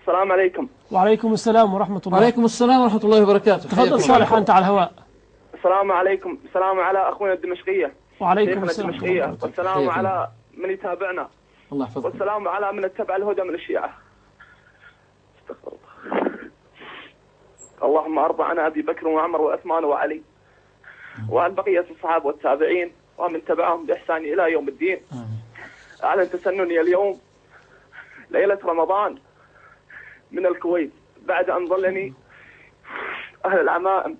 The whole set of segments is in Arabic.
السلام عليكم. وعليكم السلام ورحمة الله. وعليكم السلام ورحمة الله وبركاته. تفضل صالح، أنت على الهواء. السلام عليكم. السلام على أخونا الدمشقية. وعليكم السلام. الدمشقية. والسلام على من يتابعنا. الله يحفظك. والسلام على من اتبع الهدى من الشيعة. استغفر الله. اللهم أرض عن أبي بكر وعمر وعثمان وعلي وعن بقية الصحابة والتابعين ومن تبعهم بإحسان إلى يوم الدين. أعلن تسنني اليوم ليلة رمضان من الكويت بعد أن ظلني أهل العمائم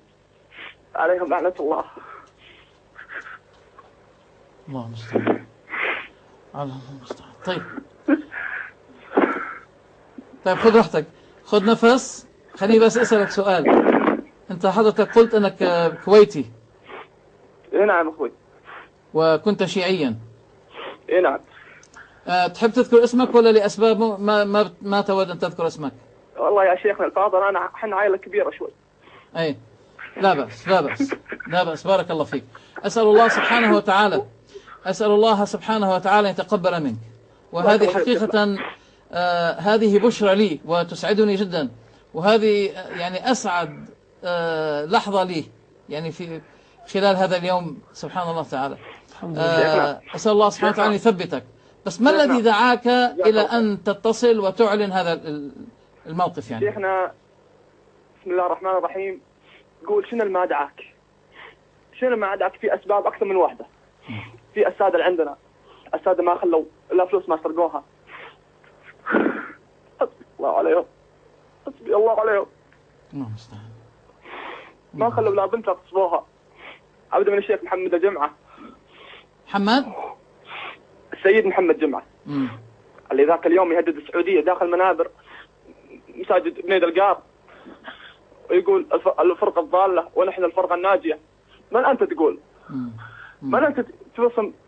عليهم لعنة الله. الله المستعان. الله المستعان. طيب خذ راحتك، خذ نفس. خليني بس أسألك سؤال. أنت حضرتك قلت أنك كويتي. إيه نعم أخوي. وكنت شيعيا. إيه نعم. تحب تذكر اسمك ولا لأسباب ما تود أن تذكر اسمك؟ والله يا شيخنا الفاضل احنا عائلة كبيرة شوي. أي لا بأس لا بأس لا بأس. بارك الله فيك. أسأل الله سبحانه وتعالى أن يتقبل منك. وهذه حقيقة هذه بشرى لي وتسعدني جدا، وهذه يعني أسعد لحظة لي يعني في خلال هذا اليوم. سبحان الله تعالى. أسأل الله سبحانه وتعالى أن يثبتك. بس ما الذي دعاك إلى أن تتصل وتعلن هذا الموقف يعني؟ شيخنا بسم الله الرحمن الرحيم. قول شنو ما دعاك؟ شنو ما دعاك؟ في أسباب أكثر من واحدة. في السادة اللي عندنا، السادة ما خلوا لا فلوس ما سرقوها. حسبي الله عليهم. حسبي الله عليهم. ما خلوا لا بنت تصبوها. أبدا من الشيخ محمد الجمعة. محمد؟ السيد محمد جمعة. اللي ذاك اليوم يهدد السعودية داخل منابر مساجد بنيد القار ويقول الفرقة الضالة ونحن الفرقة الناجية. من أنت تقول؟ من أنت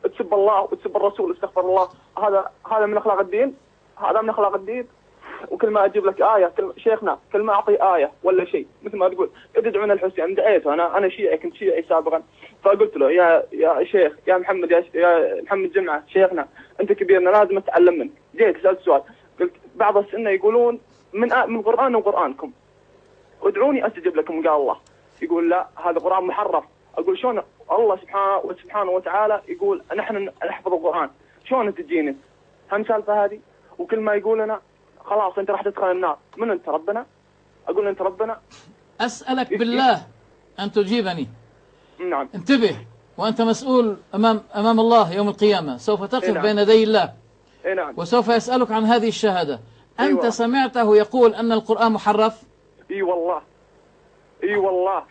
تسب الله وتسب الرسول؟ استغفر الله. هذا من أخلاق الدين؟ هذا من أخلاق الدين؟ وكل ما أجيب لك آية شيخنا كل ما أعطي آية ولا شيء مثل ما تقول ادعونا الحسين. دعيته أنا شيعي، كنت شيعي سابقا، فقلت له يا شيخ يا محمد يا محمد جمعة شيخنا أنت كبيرنا لازم أتعلم منك. جيت سألت سؤال قلت بعض السنة يقولون من قرآن وقرآنكم ادعوني أستجب لكم. قال الله يقول لا هذا قرآن محرف. أقول شلون الله سبحانه وتعالى يقول نحن نحفظ القرآن، شلون تجيني هم سالفة هذه؟ وكل ما يقول لنا خلاص أنت راح تدخل النار. من أنت؟ ربنا؟ أقول أنت ربنا؟ أسألك بالله أن تجيبني. نعم. انتبه، وأنت مسؤول أمام الله يوم القيامة، سوف تقف نعم. بين يدي الله. نعم. وسوف يسألك عن هذه الشهادة. أنت أيوة. سمعته يقول أن القرآن محرف؟ إي والله. إي والله.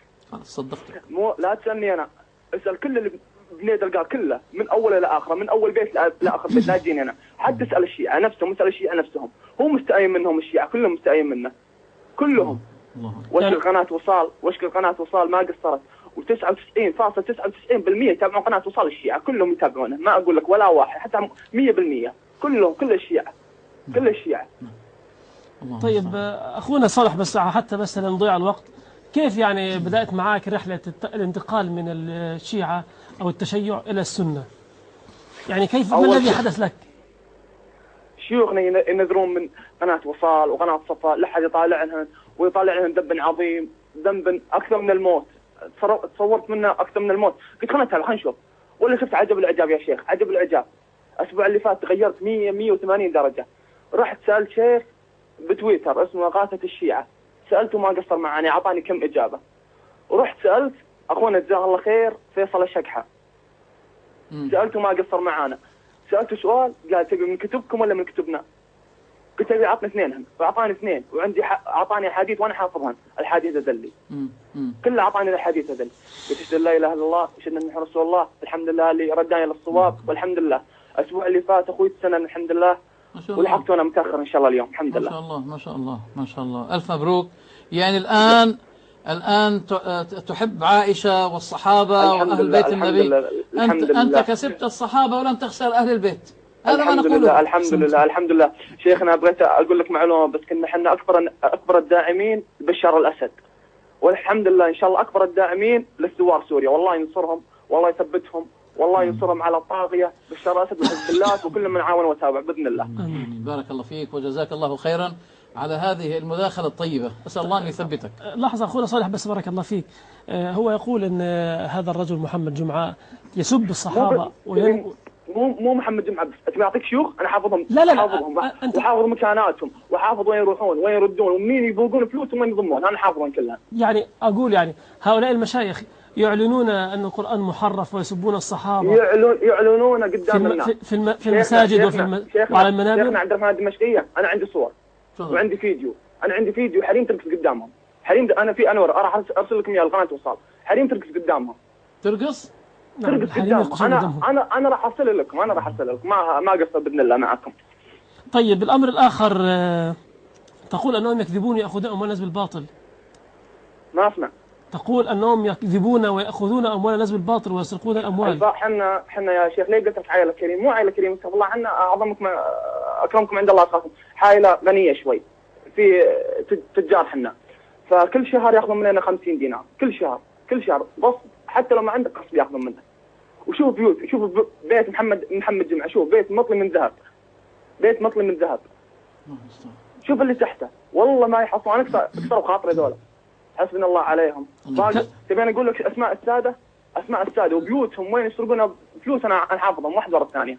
صدقتك. لا تسألني أنا، اسأل كل اللي بنيد القار كله من أول إلى آخره، من أول بيت لآخر بيت. لا تجيني أنا. حتى اسأل الشيعة نفسهم، اسأل الشيعة نفسهم، هو مستأين منهم الشيعة كلهم مستأين منه كلهم. وشكل قناة وصال ما قصرت، و99.99% يتابعون قناة وصال الشيعة كلهم يتابعونه. ما أقول لك ولا واحد حتى 100%. كلهم كل الشيعة كل الشيعة. طيب أخونا صالح بس حتى بس لنضيع الوقت، كيف يعني بدأت معاك رحلة الانتقال من الشيعة أو التشيع إلى السنة؟ يعني كيف ما الذي حدث لك؟ شيوخنا ينذرون من قناة وصال وقناة صفا لحد يطالع لهم ويطالع لهم ذنب عظيم، ذنب أكثر من الموت. تصورت منه أكثر من الموت. قلت خلنا نتابع خلينا نشوف. ولا شفت عجب العجاب يا شيخ، عجب العجاب. الأسبوع اللي فات تغيرت 180 درجة. رحت سألت شيخ بتويتر اسمه غاثة الشيعة، سألته ما قصر معاني، أعطاني كم إجابة. ورحت سألت أخونا جزاه الله خير فيصل الشقحة، سألته ما قصر معانا. سألته سؤال قال تبي من كتبكم ولا من كتبنا؟ قلت له أعطني اثنينهم، وأعطاني اثنين، وعندي أعطاني أحاديث وأنا حافظهن. الحديث ذلي كله أعطاني الحديث ذلي. قلت أشهد لا إله إلا الله وأشهد أن رسول الله، الحمد لله اللي رداني للصواب والحمد لله. الأسبوع اللي فات أخوي السنة الحمد لله، ولحقت وأنا متأخر إن شاء الله اليوم الحمد لله. ما شاء الله ما شاء الله ما شاء الله. ألف مبروك. يعني الآن تحب عائشة والصحابة وأهل بيت النبي. أنت كسبت الصحابة ولم تخسر أهل البيت. هذا ما نقوله. الحمد لله. شيخنا بغيت أقول لك معلومة بس، كنا احنا أكبر الداعمين لبشار الأسد، والحمد لله إن شاء الله أكبر الداعمين للثوار سوريا. والله ينصرهم والله يثبتهم والله ينصرهم على الطاغية بشار الأسد وحزب الله وكل من عاون وتابع بإذن الله. بارك الله فيك وجزاك الله خيرا. على هذه المداخلة الطيبة. أسأل الله أن يثبتك. لحظة أخونا صالح بس بارك الله فيك. هو يقول أن هذا الرجل محمد جمعة يسب الصحابة مو محمد جمعة بس، أتبي أعطيك شيوخ أنا حافظهم. لا حافظهم وحافظ مكاناتهم وحافظ وين يروحون وين يردون ومين يبوقون فلوس ومين يضمون، أنا حافظهم كلها. يعني أقول يعني هؤلاء المشايخ يعلنون أن القرآن محرف ويسبون الصحابة، يعلنون قدام الناس في المساجد وعلى المنابر. شيخنا عبد الرحمن الدمشقية أنا عندي صور وعندي فيديو، أنا عندي فيديو حريم ترقص قدامهم، حريم أنا في أنور راح أرسل لكم إياه القناة وصال، حريم ترقص قدامهم. ترقص قدامهم. أنا راح أرسل لكم، ما قصر بإذن الله معكم. طيب الأمر الآخر، تقول أنهم يكذبون يأخذون أموال الناس بالباطل. ما أسمع. تقول أنهم يكذبون ويأخذون أموال الناس بالباطل ويسرقون الأموال. حنا يا شيخ ليه قلت لك عائلة كريم؟ مو عائلة كريم، استغفر الله، حنا أعظمكم أكرمكم عند الله أتقاكم، عائلة غنية شوي، في تجار حنا، فكل شهر ياخذون مننا 50 دينار كل شهر بس، حتى لو ما عندك قصب ياخذون منك. وشوف بيت محمد جمعة، شوف بيت مطلي من ذهب، شوف اللي تحته، والله ما يحصلون. أنا كسروا خاطري ذولا، حسبنا الله عليهم. تبين أقول لك أسماء السادة وبيوتهم وين يسرقون فلوس، أنا حافظهم واحدة ورا الثانية.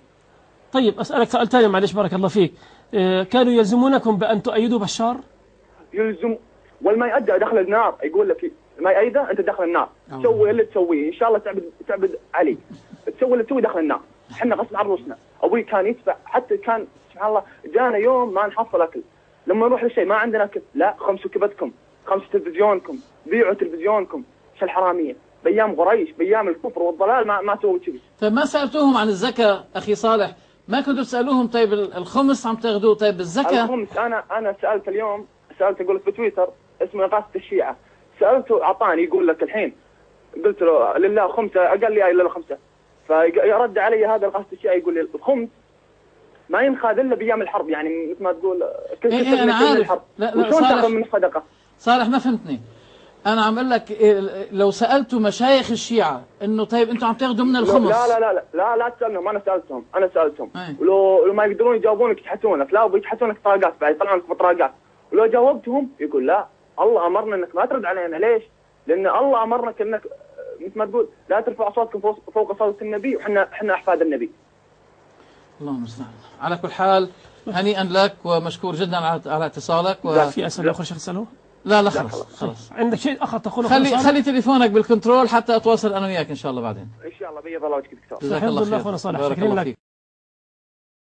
طيب أسألك سؤال ثاني معلش بارك الله فيك، كانوا يلزمونكم بأن تؤيدوا بشار؟ يلزم، والما يؤدى دخل النار، يقول لك ما يؤيده أنت دخل النار، سوي اللي تسويه، إن شاء الله تعبد علي، تسوي اللي تسوي دخل النار. احنا غصب عن رؤوسنا، أبوي كان يدفع، حتى كان سبحان الله جانا يوم ما نحصل أكل، لما نروح للشيء ما عندنا أكل، لا خمسوا كبدكم، خمسوا تلفزيونكم، بيعوا تلفزيونكم، شو الحرامية بأيام قريش، بأيام الكفر والضلال ما سووا كذي. طيب ما سألتوهم عن الزكاة أخي صالح؟ ما كنتوا تسألوهم طيب الخمس عم تاخذوه، طيب الزكاة؟ الخمس أنا سألت اليوم، أقول لك بتويتر اسمه نقاصة الشيعة، سألته أعطاني يقول لك الحين، قلت له لله خمسة، قال لي إلا خمسة، فرد علي هذا نقاصة الشيعة يقول لي الخمس ما ينخذ إلا بأيام الحرب، يعني مثل ما تقول كل أنا عارف. الحرب. لا وشون تاخذ من الصدقة؟ صالح ما فهمتني. أنا عم أقول لك لو سألتوا مشايخ الشيعة إنه طيب أنتوا عم تاخذوا من الخمس. لا تسألهم، أنا سألتهم ولو ما يقدرون يجاوبونك يتحتونك، لا ويتحتونك طاقات بعد، يطلعونك بطراقات، ولو جاوبتهم يقول لا الله أمرنا إنك ما ترد علينا، ليش؟ لأن الله أمرنا إنك مثل ما تقول لا ترفع أصواتكم فوق صوت النبي، وإحنا أحفاد النبي. اللهم المستعان. على كل حال هنيئا لك ومشكور جدا على اتصالك. في أسئلة أخرى شيخ تسأله؟ لا خلاص. عندك شيء آخر تقوله؟ خلي تليفونك بالكنترول حتى أتواصل أنا وياك إن شاء الله بعدين. إن شاء الله بيض الله وجهك دكتور. جزاك الله خير. شكرا لك.